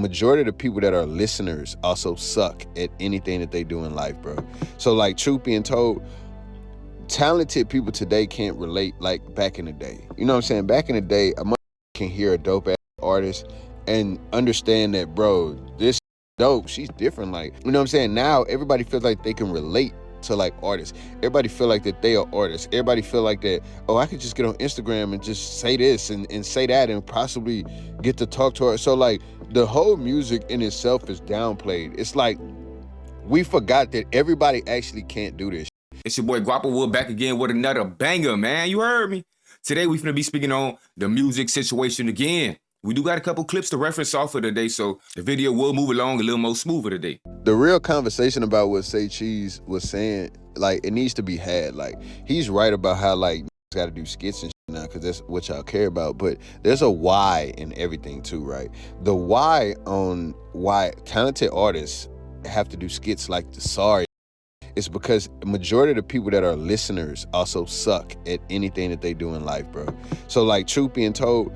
majority of the people that are listeners also suck at anything that they do in life, bro. So like, truth being told, talented people today can't relate like back in the day. You know what I'm saying? Back in the day, a mother can hear a dope ass artist and understand that, bro, this dope, she's different. Like, you know what I'm saying? Now everybody feels like they can relate to like artists. Everybody feel like that they are artists. Everybody feel like that, oh, I could just get on Instagram and just say this and say that and possibly get to talk to her. So like, the whole music in itself is downplayed. It's like we forgot that everybody actually can't do this. It's your boy Guappo. We're back again with another banger, man. You heard me. Today we finna be speaking on the music situation again. We do got a couple clips to reference off of today, so the video will move along a little more smoother today. The real conversation about what Say Cheese was saying, like, it needs to be had. Like, he's right about how like got to do skits and shit now because that's what y'all care about. But there's a why in everything too, right? The why on why talented artists have to do skits like the Sorry. It's because the majority of the people that are listeners also suck at anything that they do in life, bro. So like, truth being told,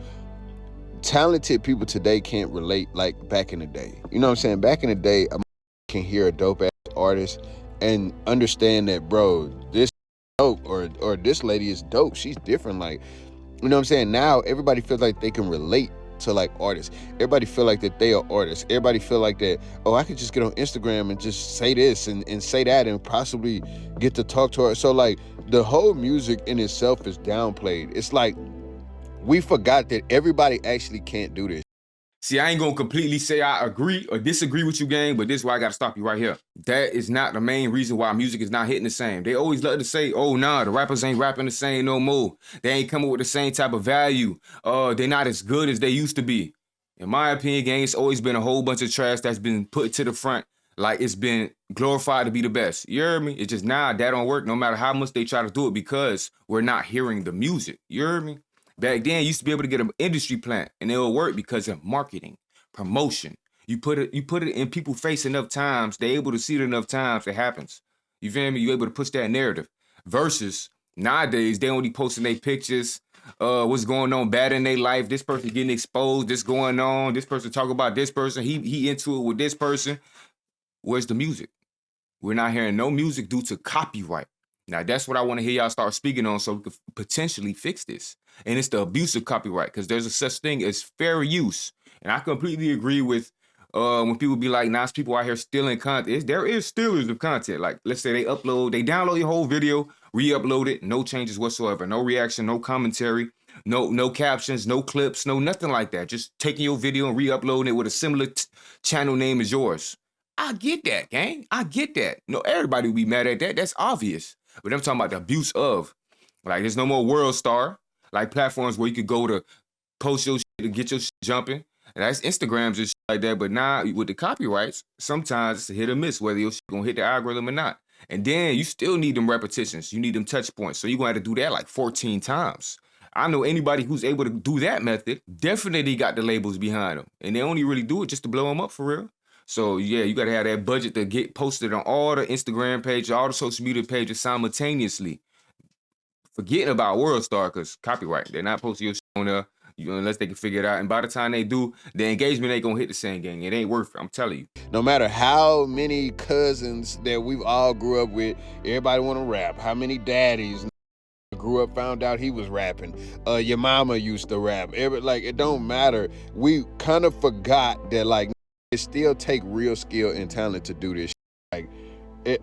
talented people today can't relate like back in the day. You know what I'm saying? Back in the day, a can hear a dope ass artist and understand that, bro, this dope or this lady is dope. She's different. Like, you know what I'm saying? Now everybody feels like they can relate to like artists. Everybody feel like that they are artists. Everybody feel like that, oh, I could just get on Instagram and just say this and say that and possibly get to talk to her. So like, the whole music in itself is downplayed. It's like we forgot that everybody actually can't do this. See, I ain't gonna completely say I agree or disagree with you, gang, but this is why I gotta stop you right here. That is not the main reason why music is not hitting the same. They always love to say, oh, nah, the rappers ain't rapping the same no more. They ain't coming with the same type of value. They're not as good as they used to be. In my opinion, gang, it's always been a whole bunch of trash that's been put to the front like it's been glorified to be the best. You heard me? It's just, nah, that don't work no matter how much they try to do it because we're not hearing the music. You heard me? Back then, you used to be able to get an industry plant, and it will work because of marketing, promotion. You put it in people's face enough times, they're able to see it enough times, it happens. You feel me? You're able to push that narrative. Versus nowadays, they only posting their pictures, what's going on bad in their life, this person getting exposed, this going on, this person talking about this person, he into it with this person. Where's the music? We're not hearing no music due to copyright. Now, that's what I want to hear y'all start speaking on so we could potentially fix this. And it's the abuse of copyright because there's a such thing as fair use. And I completely agree with when people be like, nah, people out here stealing content. There is stealers of content. Like, let's say they download your whole video, re-upload it, no changes whatsoever, no reaction, no commentary, no captions, no clips, no nothing like that. Just taking your video and re-uploading it with a similar channel name as yours. I get that, gang. I get that. No, everybody will be mad at that. That's obvious. But I'm talking about the abuse of. Like, there's no more World Star, like platforms where you could go to post your shit to get your shit jumping. And that's Instagrams and shit like that. But now with the copyrights, sometimes it's a hit or miss whether your shit gonna hit the algorithm or not. And then you still need them repetitions. You need them touch points. So you're gonna have to do that like 14 times. I know anybody who's able to do that method definitely got the labels behind them. And they only really do it just to blow them up for real. So, yeah, you got to have that budget to get posted on all the Instagram pages, all the social media pages simultaneously. Forgetting about World Star because copyright. They're not posting your shit on there unless they can figure it out. And by the time they do, the engagement ain't going to hit the same, gang. It ain't worth it, I'm telling you. No matter how many cousins that we've all grew up with, everybody want to rap. How many daddies grew up, found out he was rapping. Your mama used to rap. Like, it don't matter. We kind of forgot that, like, it still take real skill and talent to do this.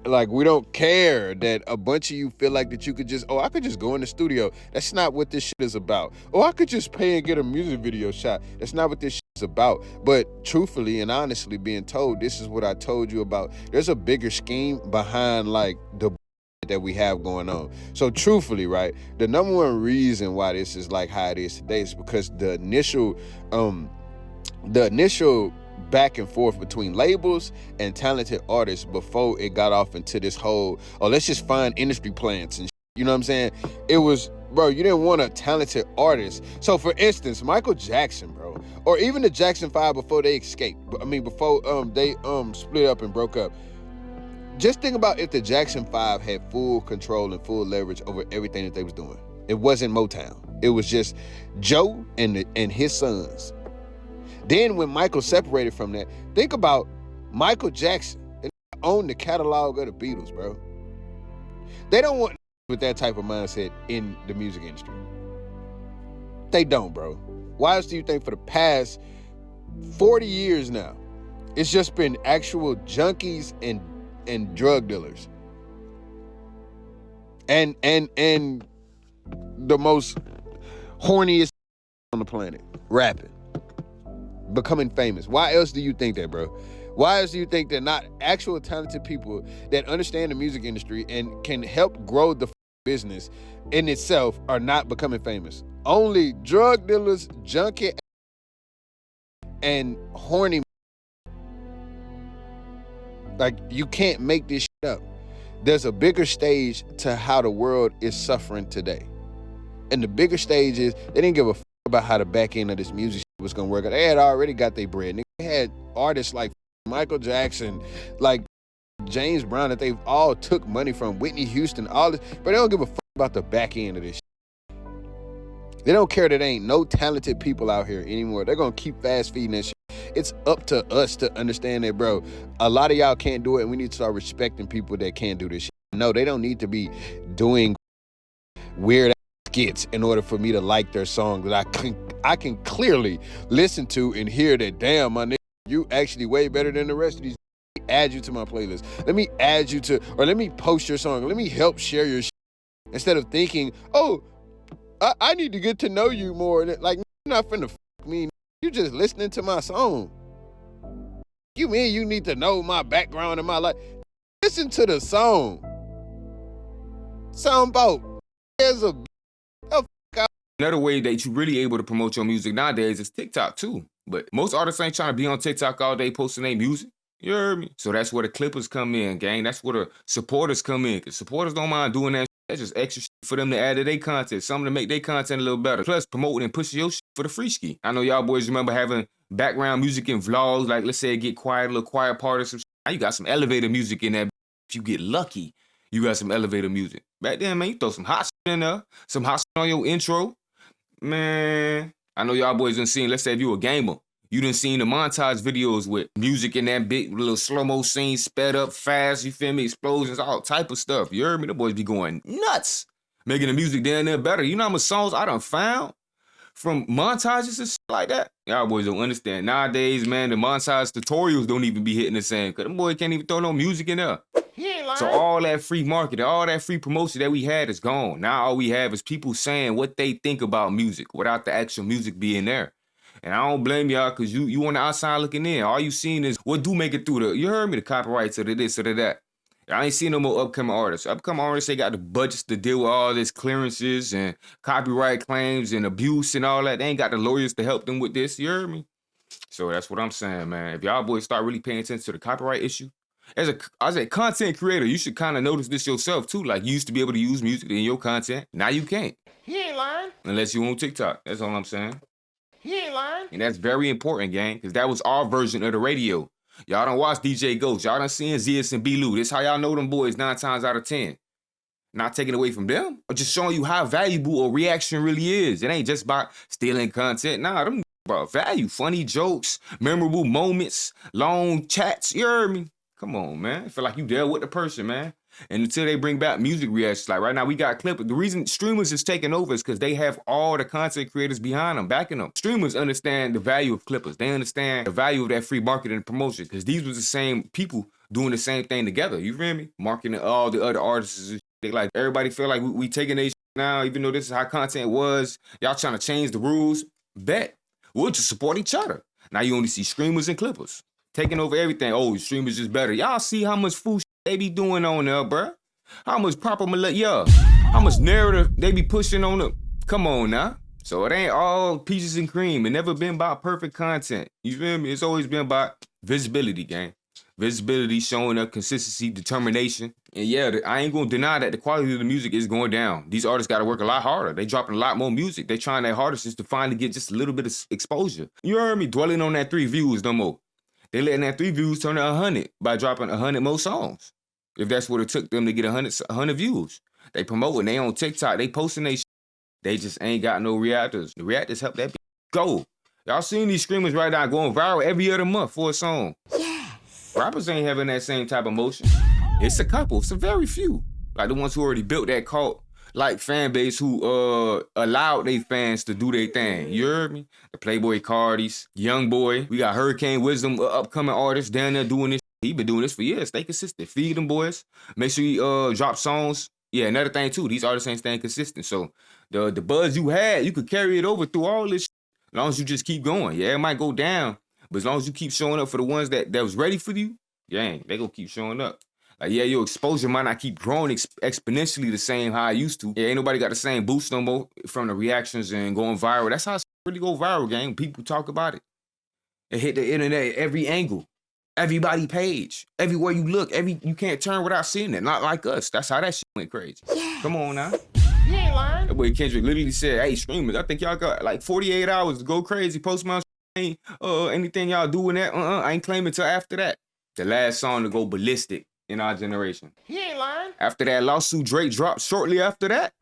Like we don't care that a bunch of you feel like that you could just, oh, I could just go in the studio. That's not what this shit is about. Oh, I could just pay and get a music video shot. That's not what this shit is about. But truthfully and honestly being told, this is what I told you about. There's a bigger scheme behind like the that we have going on. So truthfully, right, the number one reason why this is like how it is today is because the initial back and forth between labels and talented artists before it got off into this whole, oh, let's just find industry plants and you know what I'm saying? It was, bro, you didn't want a talented artist. So for instance, Michael Jackson, bro, or even the Jackson 5 before they escaped, before they split up and broke up. Just think about if the Jackson 5 had full control and full leverage over everything that they was doing. It wasn't Motown. It was just Joe and his sons. Then when Michael separated from that, think about Michael Jackson. They owned the catalog of the Beatles, bro. They don't want with that type of mindset in the music industry. They don't, bro. Why else do you think for the past 40 years now, it's just been actual junkies and drug dealers? And the most horniest on the planet, rapping, becoming famous. Why else do you think that, bro? Why else do you think that not actual talented people that understand the music industry and can help grow the business in itself are not becoming famous? Only drug dealers, junkie, and horny. Like, you can't make this shit up. There's a bigger stage to how the world is suffering today. And the bigger stage is they didn't give a about how the back end of this music was going to work. They had already got their bread. They had artists like Michael Jackson, like James Brown, that they've all took money from, Whitney Houston, all this, but they don't give a fuck about the back end of this shit. They don't care that there ain't no talented people out here anymore. They're going to keep fast feeding that shit. It's up to us to understand that, bro. A lot of y'all can't do it, and we need to start respecting people that can do this shit. No, they don't need to be doing weird skits in order for me to like their song that I can clearly listen to and hear that, damn, my nigga, you actually way better than the rest of these. Let me add you to my playlist. Let me add you to, or let me post your song. Let me help share your shit. Instead of thinking, oh, I need to get to know you more. Like, you're not finna fuck me. You just listening to my song. You mean you need to know my background and my life? Listen to the song. Song about there's a Another way that you really able to promote your music nowadays is TikTok too. But most artists ain't trying to be on TikTok all day posting their music. You heard me? So that's where the clippers come in, gang. That's where the supporters come in. Because supporters don't mind doing that. That's just extra shit for them to add to their content. Something to make their content a little better. Plus, promoting and pushing your shit for the free ski. I know y'all boys remember having background music in vlogs. Like, let's say it get quiet, a little quiet part or some shit. Now you got some elevator music in that. If you get lucky, you got some elevator music. Back then, man, you throw some hot shit in there. Some hot shit on your intro. Man, I know y'all boys done seen, let's say if you a gamer, you done seen the montage videos with music in that big little slow-mo scene, sped up fast, you feel me, explosions, all type of stuff. You heard me? The boys be going nuts, making the music down there better. You know how much songs I done found from montages and shit like that? Y'all boys don't understand. Nowadays, man, the montage tutorials don't even be hitting the same, because them boys can't even throw no music in there. So all that free marketing, all that free promotion that we had is gone. Now all we have is people saying what they think about music without the actual music being there. And I don't blame y'all, because you on the outside looking in. All you seen is what do make it through the, you heard me, the copyrights or the this or the that. I ain't seen no more upcoming artists. Upcoming artists, they got the budgets to deal with all this clearances and copyright claims and abuse and all that. They ain't got the lawyers to help them with this, you heard me? So that's what I'm saying, man. If y'all boys start really paying attention to the copyright issue, as a content creator, you should kind of notice this yourself too. Like, you used to be able to use music in your content. Now you can't. He ain't lying. Unless you on TikTok. That's all I'm saying. He ain't lying. And that's very important, gang, because that was our version of the radio. Y'all don't watch DJ Ghost. Y'all done seen Zias and B-Lou. This how y'all know them boys 9 times out of 10. Not taking away from them, but just showing you how valuable a reaction really is. It ain't just about stealing content. Nah, them about value. Funny jokes, memorable moments, long chats. You heard me? Come on, man. I feel like you dealt with the person, man. And until they bring back music reactions, like right now we got clippers. The reason streamers is taking over is because they have all the content creators behind them, backing them. Streamers understand the value of clippers. They understand the value of that free marketing and promotion, because these was the same people doing the same thing together. You feel me? Marketing all the other artists. They like, everybody feel like we taking their now, even though this is how content was. Y'all trying to change the rules. Bet. We'll just support each other. Now you only see streamers and clippers taking over everything. Oh, streamers is better. Y'all see how much food they be doing on there, bruh? How much proper how much narrative they be pushing on them? Come on now. So it ain't all peaches and cream. It never been about perfect content. You feel me? It's always been about visibility, gang. Visibility, showing up, consistency, determination. And yeah, I ain't gonna deny that the quality of the music is going down. These artists gotta work a lot harder. They dropping a lot more music. They trying their hardest just to finally get just a little bit of exposure. You heard me? Dwelling on that 3 views no more. They letting that 3 views turn to 100 by dropping 100 more songs. If that's what it took them to get 100 views. They promoting, they on TikTok, they posting they just ain't got no reactors. The reactors help that go. Y'all seen these streamers right now going viral every other month for a song. Yes. Rappers ain't having that same type of motion. It's a couple. It's a very few. Like the ones who already built that cult, like fan base who allowed their fans to do their thing. You heard me? The Playboy Cardis, Young Boy. We got Hurricane Wisdom, upcoming artist down there doing this. He been doing this for years. Stay consistent. Feed them boys. Make sure you drop songs. Yeah, another thing too. These artists ain't staying consistent. So the buzz you had, you could carry it over through all this shit, as long as you just keep going. Yeah, it might go down, but as long as you keep showing up for the ones that was ready for you, dang, they gonna keep showing up. Like, yeah, your exposure might not keep growing exponentially the same how I used to. Yeah, ain't nobody got the same boost no more from the reactions and going viral. That's how it really go viral, gang. People talk about it. It hit the internet at every angle, everybody page, everywhere you look, you can't turn without seeing it. Not like us. That's how that shit went crazy. Yeah. Come on now. You ain't lying. That boy Kendrick literally said, hey, streamers, I think y'all got like 48 hours to go crazy. Post my ain't anything y'all doing that. I ain't claiming till after that. The last song to go ballistic in our generation. He ain't lying. After that lawsuit Drake dropped shortly after that.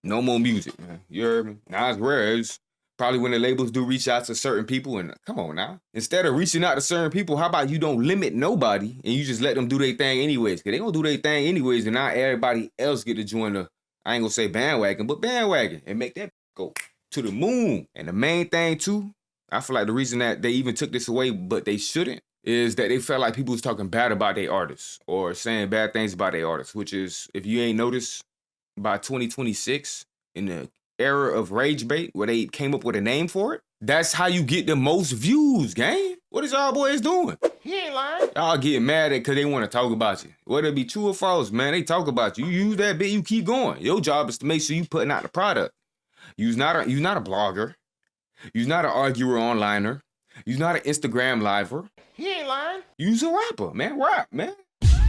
No more music, man. You heard me? Now it's rare. It's probably when the labels do reach out to certain people and come on now. Instead of reaching out to certain people, how about you don't limit nobody and you just let them do their thing anyways? Because they gonna do their thing anyways and now everybody else get to join the, I ain't gonna say bandwagon, but bandwagon and make that go to the moon. And the main thing too, I feel like the reason that they even took this away, but they shouldn't, is that they felt like people was talking bad about their artists or saying bad things about their artists, which is, if you ain't noticed, by 2026, in the era of rage bait, where they came up with a name for it, that's how you get the most views, gang. What is y'all boys doing? He ain't lying. Y'all get mad at because they want to talk about you. Whether it be true or false, man, they talk about you. You use that bit, you keep going. Your job is to make sure you putting out the product. You's not a blogger. You's not an arguer onliner. You's not an Instagram liver. He ain't lying. You's a rapper, man. Rap, man.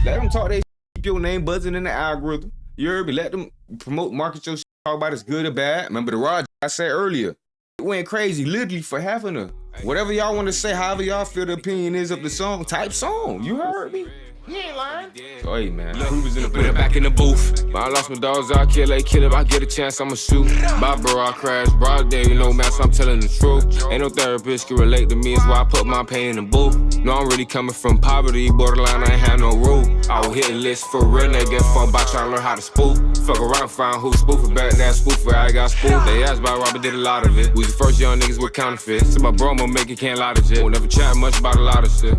Let them talk their shit. Keep your name buzzing in the algorithm. You heard me? Let them promote, market your shit, talk about it's good or bad. Remember the Raj I said earlier? It went crazy, literally, for having a, whatever y'all want to say, however y'all feel the opinion is of the song, type song. You heard me? He ain't lying. So, hey, man. Proof is in the put it back in the booth. When I lost my dogs, I kill if I get a chance, I'ma shoot. Bye, bro, I crash. Broad day, you know, man, so I'm telling the truth. Ain't no therapist can relate to me, it's why I put my pain in the booth. No, I'm really coming from poverty, borderline, I ain't have no roof. I was hitting lists for real, they get fucked by trying to learn how to spoof. Fuck around, find who spoofing back, that spoofer, I got spoofed. They asked about Robert, did a lot of it. We the first young niggas with counterfeits. So my bro, I'ma make it, can't lie to shit. Won't never chat much about a lot of shit.